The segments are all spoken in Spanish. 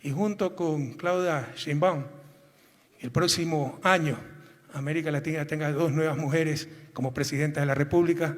y junto con Claudia Sheinbaum, el próximo año América Latina tenga 2 nuevas mujeres como presidenta de la República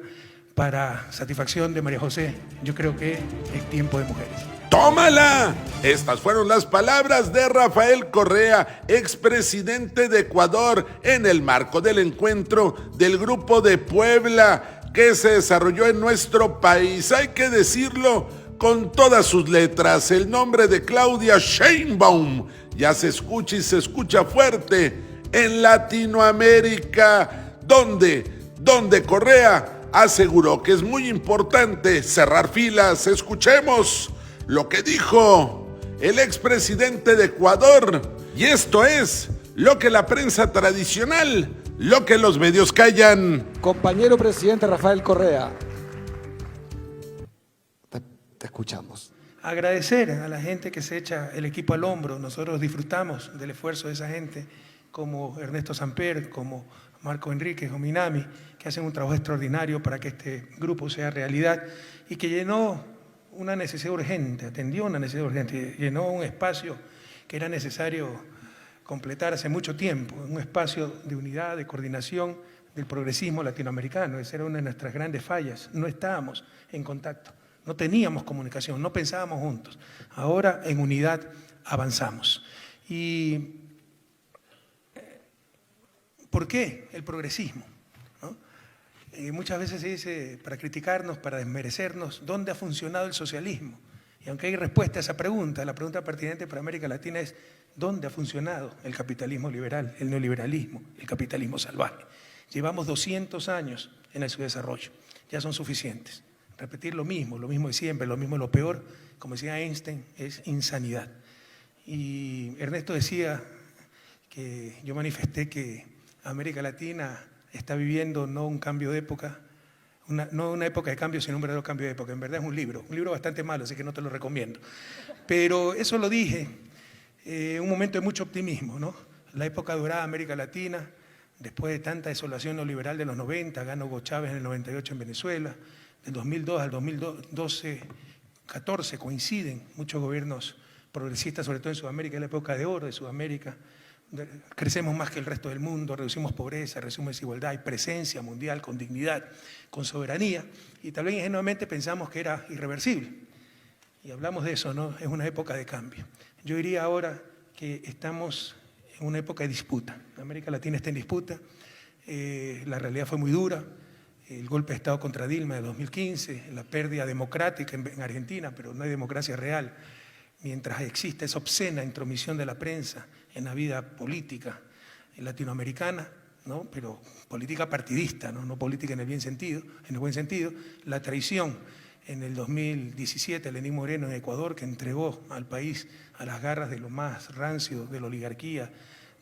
para satisfacción de María José. Yo creo que es tiempo de mujeres. ¡Tómala! Estas fueron las palabras de Rafael Correa, expresidente de Ecuador, en el marco del encuentro del Grupo de Puebla que se desarrolló en nuestro país. Hay que decirlo con todas sus letras, el nombre de Claudia Sheinbaum ya se escucha y se escucha fuerte en Latinoamérica, donde Correa aseguró que es muy importante cerrar filas. Escuchemos lo que dijo el expresidente de Ecuador, y esto es lo que la prensa tradicional, lo que los medios callan. Compañero presidente Rafael Correa, te escuchamos. Agradecer a la gente que se echa el equipo al hombro. Nosotros disfrutamos del esfuerzo de esa gente, como Ernesto Samper, como Marco Enríquez o Minami, que hacen un trabajo extraordinario para que este grupo sea realidad y que llenó una necesidad urgente, atendió una necesidad urgente, llenó un espacio que era necesario completar hace mucho tiempo, un espacio de unidad, de coordinación del progresismo latinoamericano. Esa era una de nuestras grandes fallas. No estábamos en contacto, no teníamos comunicación, no pensábamos juntos. Ahora en unidad avanzamos. ¿Y por qué el progresismo? Muchas veces se dice, para criticarnos, para desmerecernos, ¿dónde ha funcionado el socialismo? Y aunque hay respuesta a esa pregunta, la pregunta pertinente para América Latina es ¿dónde ha funcionado el capitalismo liberal, el neoliberalismo, el capitalismo salvaje? Llevamos 200 años en el subdesarrollo, ya son suficientes. Repetir lo mismo de siempre, lo mismo lo peor, como decía Einstein, es insanidad. Y Ernesto decía que yo manifesté que América Latina está viviendo no un cambio de época, no una época de cambio, sino un verdadero cambio de época. En verdad es un libro bastante malo, así que no te lo recomiendo. Pero eso lo dije en un momento de mucho optimismo, ¿no? La época dorada de América Latina, después de tanta desolación neoliberal de los 90, ganó Hugo Chávez en el 98 en Venezuela, del 2002 al 2012, 14 coinciden muchos gobiernos progresistas, sobre todo en Sudamérica, es la época de oro de Sudamérica. Crecemos más que el resto del mundo, reducimos pobreza, reducimos desigualdad, hay presencia mundial con dignidad, con soberanía, y tal vez ingenuamente pensamos que era irreversible. Y hablamos de eso, ¿no? Es una época de cambio. Yo diría ahora que estamos en una época de disputa. América Latina está en disputa, la realidad fue muy dura, el golpe de Estado contra Dilma de 2015, la pérdida democrática en Argentina, pero no hay democracia real, mientras existe esa obscena intromisión de la prensa en la vida política latinoamericana, ¿no? Pero política partidista, ¿no? No política en el buen sentido, la traición en el 2017 Lenín Moreno en Ecuador, que entregó al país a las garras de lo más rancio de la oligarquía,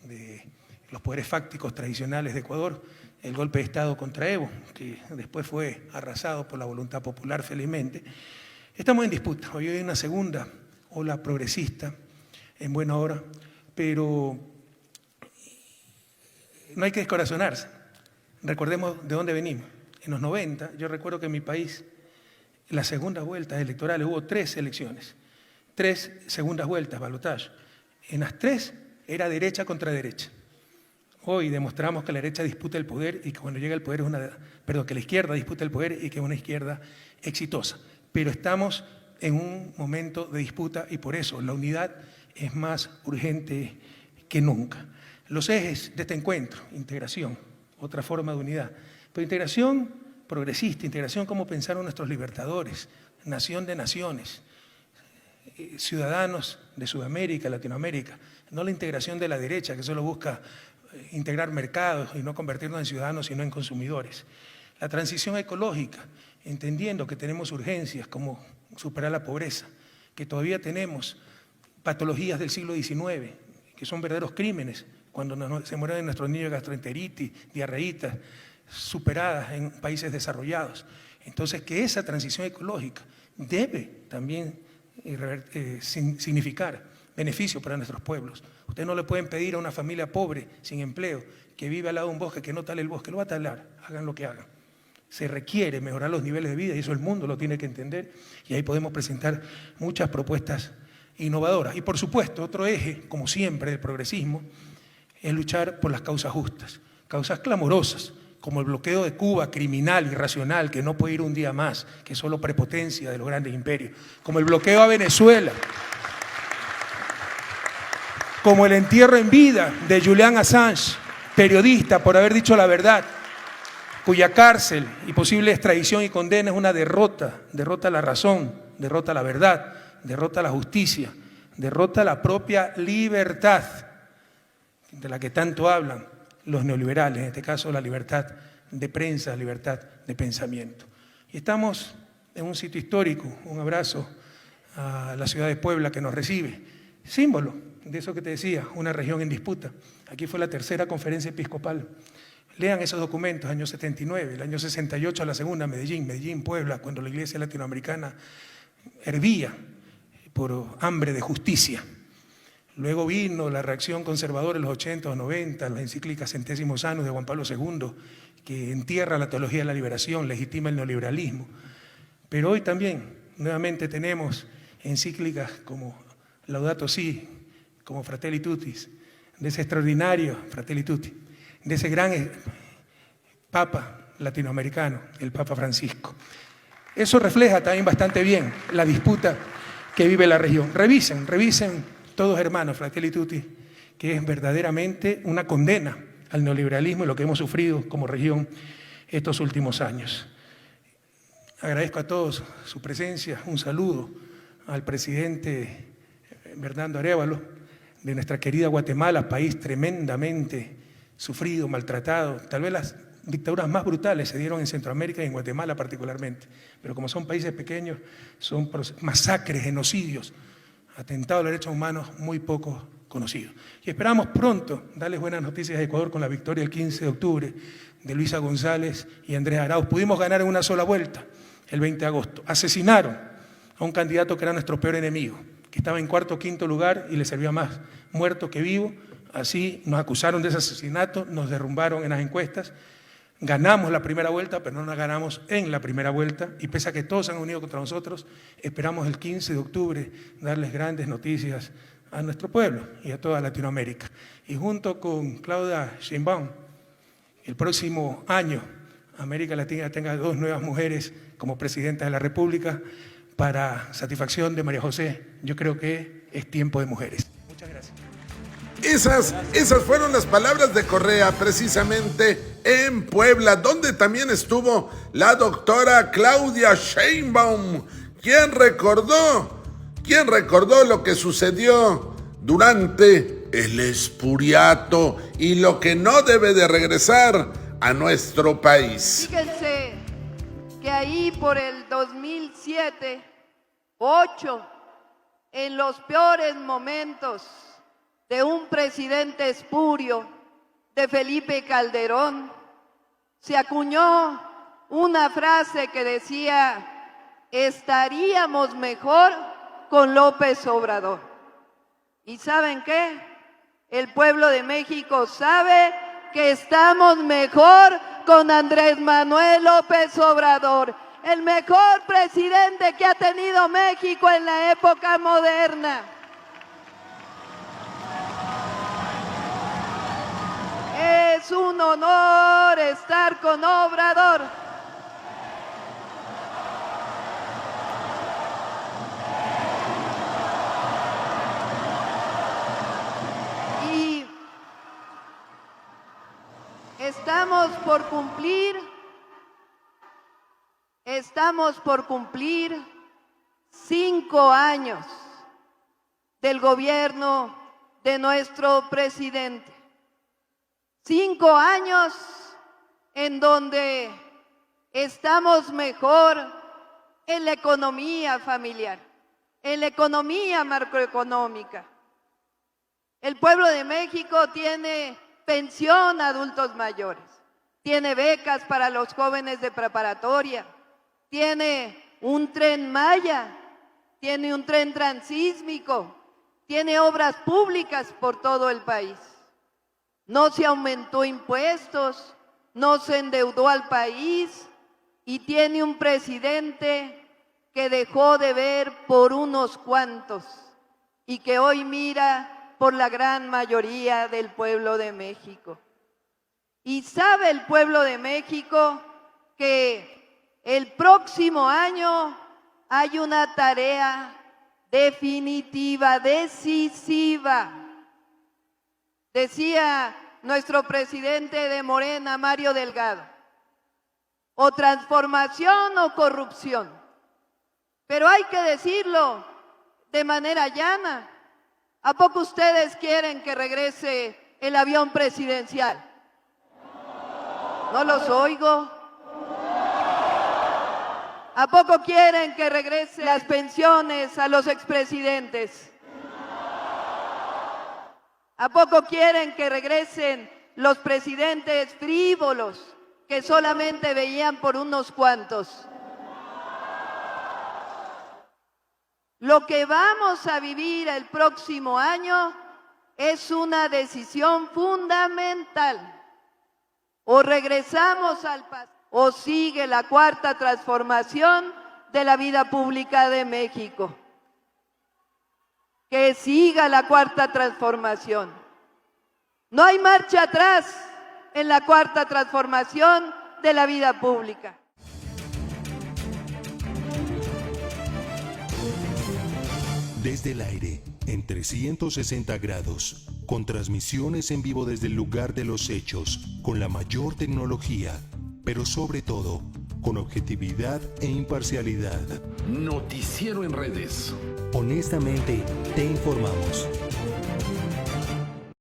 de los poderes fácticos tradicionales de Ecuador, el golpe de Estado contra Evo, que después fue arrasado por la voluntad popular, felizmente. Estamos en disputa. Hoy hay una segunda ola progresista, en buena hora, pero no hay que descorazonarse. Recordemos de dónde venimos. En los 90, yo recuerdo que en mi país, en las segundas vueltas electorales, hubo 3 elecciones, 3 segundas vueltas, balotaje. En las 3 era derecha contra derecha. Hoy demostramos que la derecha disputa el poder y que cuando llega el poder que la izquierda disputa el poder y que es una izquierda exitosa. Pero estamos en un momento de disputa y por eso la unidad es más urgente que nunca. Los ejes de este encuentro, integración, otra forma de unidad, pero integración progresista, integración como pensaron nuestros libertadores, nación de naciones, ciudadanos de Sudamérica, Latinoamérica, no la integración de la derecha que solo busca integrar mercados y no convertirnos en ciudadanos sino en consumidores. La transición ecológica, entendiendo que tenemos urgencias como superar la pobreza, que todavía tenemos patologías del siglo XIX, que son verdaderos crímenes, cuando se mueren nuestros niños de gastroenteritis, diarreitas, superadas en países desarrollados. Entonces, que esa transición ecológica debe también significar beneficio para nuestros pueblos. Ustedes no le pueden pedir a una familia pobre, sin empleo, que vive al lado de un bosque, que no tale el bosque, lo va a talar, hagan lo que hagan. Se requiere mejorar los niveles de vida y eso el mundo lo tiene que entender y ahí podemos presentar muchas propuestas innovadoras. Y por supuesto, otro eje, como siempre, del progresismo, es luchar por las causas justas, causas clamorosas, como el bloqueo de Cuba, criminal, irracional, que no puede ir un día más, que es solo prepotencia de los grandes imperios, como el bloqueo a Venezuela, como el entierro en vida de Julian Assange, periodista por haber dicho la verdad, cuya cárcel y posible extradición y condena es una derrota, derrota la razón, derrota la verdad, derrota la justicia, derrota la propia libertad, de la que tanto hablan los neoliberales, en este caso la libertad de prensa, libertad de pensamiento. Y estamos en un sitio histórico, un abrazo a la ciudad de Puebla que nos recibe, símbolo de eso que te decía, una región en disputa. Aquí fue la tercera conferencia episcopal. Lean esos documentos, año 79, el año 68 la segunda, Medellín, Puebla, cuando la iglesia latinoamericana hervía por hambre de justicia. Luego vino la reacción conservadora en los 80 o 90, la encíclica Centésimos Annus de Juan Pablo II, que entierra la teología de la liberación, legitima el neoliberalismo. Pero hoy también, nuevamente tenemos encíclicas como Laudato Si, como Fratelli Tutti, de ese extraordinario Fratelli Tutti, de ese gran Papa latinoamericano, el Papa Francisco. Eso refleja también bastante bien la disputa que vive la región. Revisen todos hermanos, Fratelli Tutti, que es verdaderamente una condena al neoliberalismo y lo que hemos sufrido como región estos últimos años. Agradezco a todos su presencia, un saludo al presidente Bernardo Arévalo, de nuestra querida Guatemala, país tremendamente sufrido, maltratado. Tal vez las dictaduras más brutales se dieron en Centroamérica y en Guatemala particularmente, pero como son países pequeños, son masacres, genocidios, atentados a los derechos humanos muy poco conocidos. Y esperamos pronto darles buenas noticias a Ecuador con la victoria el 15 de octubre de Luisa González y Andrés Arauz. Pudimos ganar en una sola vuelta el 20 de agosto. Asesinaron a un candidato que era nuestro peor enemigo, que estaba en cuarto o quinto lugar y le servía más muerto que vivo. Así nos acusaron de ese asesinato, nos derrumbaron en las encuestas. Ganamos la primera vuelta, pero no la ganamos en la primera vuelta, y pese a que todos se han unido contra nosotros, esperamos el 15 de octubre darles grandes noticias a nuestro pueblo y a toda Latinoamérica. Y junto con Claudia Sheinbaum, el próximo año América Latina tenga 2 nuevas mujeres como presidentas de la República para satisfacción de María José. Yo creo que es tiempo de mujeres. Muchas gracias. Esas fueron las palabras de Correa precisamente en Puebla, donde también estuvo la doctora Claudia Sheinbaum, quien recordó lo que sucedió durante el Espuriato y lo que no debe de regresar a nuestro país. Fíjense que ahí por el 2007, 2008, en los peores momentos de un presidente espurio, de Felipe Calderón, se acuñó una frase que decía: estaríamos mejor con López Obrador. ¿Y saben qué? El pueblo de México sabe que estamos mejor con Andrés Manuel López Obrador, el mejor presidente que ha tenido México en la época moderna. Es un honor estar con Obrador. Y estamos por cumplir 5 años del gobierno de nuestro presidente. 5 años en donde estamos mejor en la economía familiar, en la economía macroeconómica. El pueblo de México tiene pensión a adultos mayores, tiene becas para los jóvenes de preparatoria, tiene un tren Maya, tiene un tren transísmico, tiene obras públicas por todo el país. No se aumentó impuestos, no se endeudó al país y tiene un presidente que dejó de ver por unos cuantos y que hoy mira por la gran mayoría del pueblo de México. Y sabe el pueblo de México que el próximo año hay una tarea definitiva, decisiva. Decía nuestro presidente de Morena, Mario Delgado, o transformación o corrupción. Pero hay que decirlo de manera llana. ¿A poco ustedes quieren que regrese el avión presidencial? No los oigo. ¿A poco quieren que regresen las pensiones a los expresidentes? ¿A poco quieren que regresen los presidentes frívolos que solamente veían por unos cuantos? Lo que vamos a vivir el próximo año es una decisión fundamental. O regresamos al pasado o sigue la cuarta transformación de la vida pública de México. Que siga la cuarta transformación. No hay marcha atrás en la cuarta transformación de la vida pública. Desde el aire, en 360 grados, con transmisiones en vivo desde el lugar de los hechos, con la mayor tecnología, pero sobre todo, con objetividad e imparcialidad. Noticiero en redes. Honestamente, te informamos.